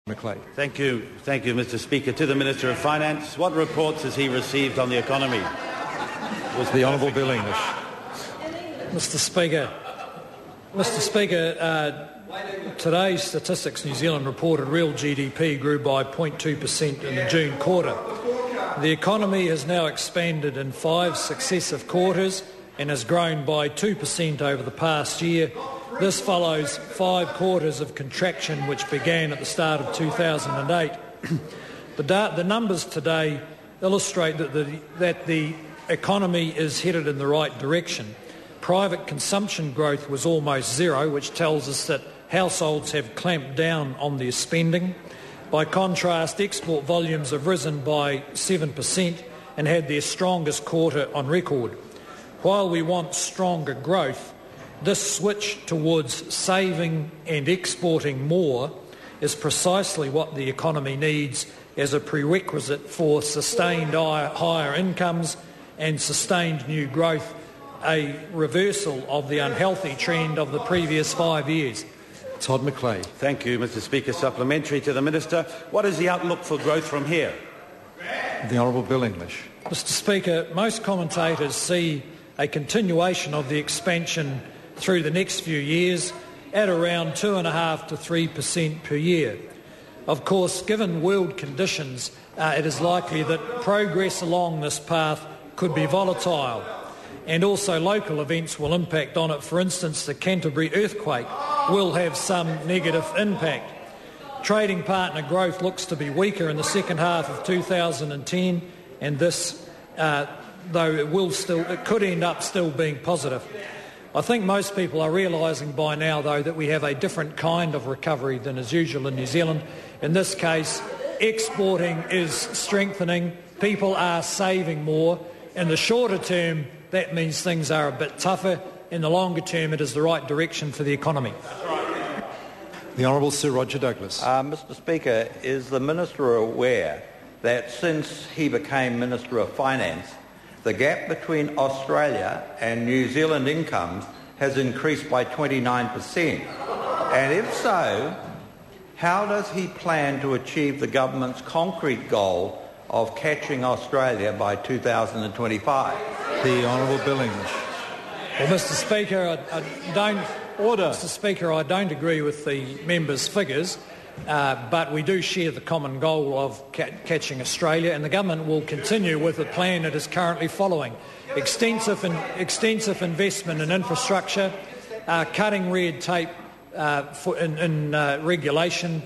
McClay. Thank you, Mr. Speaker. To the Minister of Finance, what reports has he received on the economy? Was the Honourable Bill English. Mr. Speaker, today's Statistics New Zealand reported real GDP grew by 0.2% in the June quarter. The economy has now expanded in 5 successive quarters and has grown by 2% over the past year. This follows 5 quarters of contraction which began at the start of 2008. The numbers today illustrate that the economy is headed in the right direction. Private consumption growth was almost zero, which tells us that households have clamped down on their spending. By contrast, export volumes have risen by 7% and had their strongest quarter on record. While we want stronger growth, this switch towards saving and exporting more is precisely what the economy needs as a prerequisite for sustained higher incomes and sustained new growth, a reversal of the unhealthy trend of the previous 5 years. Todd McClay. Thank you, Mr. Speaker. Supplementary to the Minister. What is the outlook for growth from here? The Honourable Bill English. Mr. Speaker, most commentators see a continuation of the expansion through the next few years at around 2.5% to 3% per year. Of course, given world conditions, it is likely that progress along this path could be volatile, and also local events will impact on it. For instance, the Canterbury earthquake will have some negative impact. Trading partner growth looks to be weaker in the second half of 2010, and this, though it could end up still being positive. I think most people are realising by now, though, that we have a different kind of recovery than is usual in New Zealand. In this case, exporting is strengthening, people are saving more. In the shorter term, that means things are a bit tougher. In the longer term, it is the right direction for the economy. The Honourable Sir Roger Douglas. Mr. Speaker, is the Minister aware that since he became Minister of Finance, the gap between Australia and New Zealand incomes has increased by 29%? And if so, how does he plan to achieve the government's concrete goal of catching Australia by 2025? The Honourable Bill English. Well, Mr. Speaker, I don't agree with the member's figures, but we do share the common goal of catching Australia, and the government will continue with the plan it is currently following. Extensive investment in infrastructure, cutting red tape in regulation,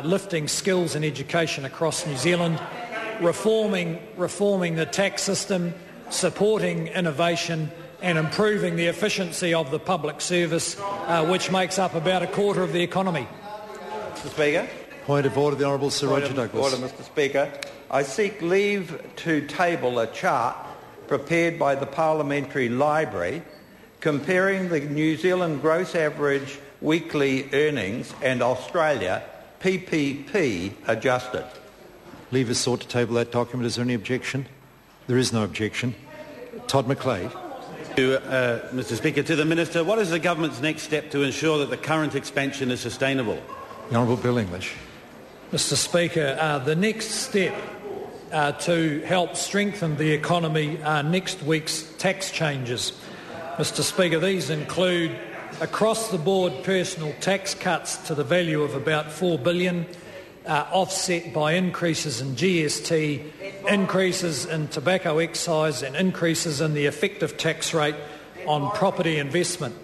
lifting skills and education across New Zealand, reforming the tax system, supporting innovation and improving the efficiency of the public service, which makes up about a quarter of the economy. Mr. Speaker. Point of order, the Honourable Sir Roger Douglas. Order, Mr. Speaker. I seek leave to table a chart prepared by the Parliamentary Library comparing the New Zealand gross average weekly earnings and Australia PPP adjusted. Leave is sought to table that document. Is there any objection? There is no objection. Todd McClay. Mr. Speaker, to the Minister, what is the government's next step to ensure that the current expansion is sustainable? The Honourable Bill English. Mr. Speaker, the next step to help strengthen the economy are next week's tax changes. Mr. Speaker, these include across-the-board personal tax cuts to the value of about $4 billion, offset by increases in GST, increases in tobacco excise and increases in the effective tax rate on property investment.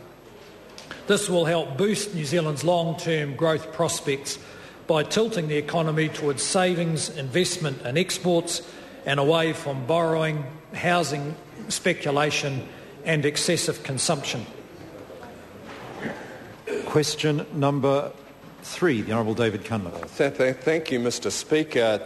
This will help boost New Zealand's long-term growth prospects by tilting the economy towards savings, investment and exports and away from borrowing, housing speculation and excessive consumption. Question number 3, the Honourable David Cunliffe. Thank you, Mr. Speaker.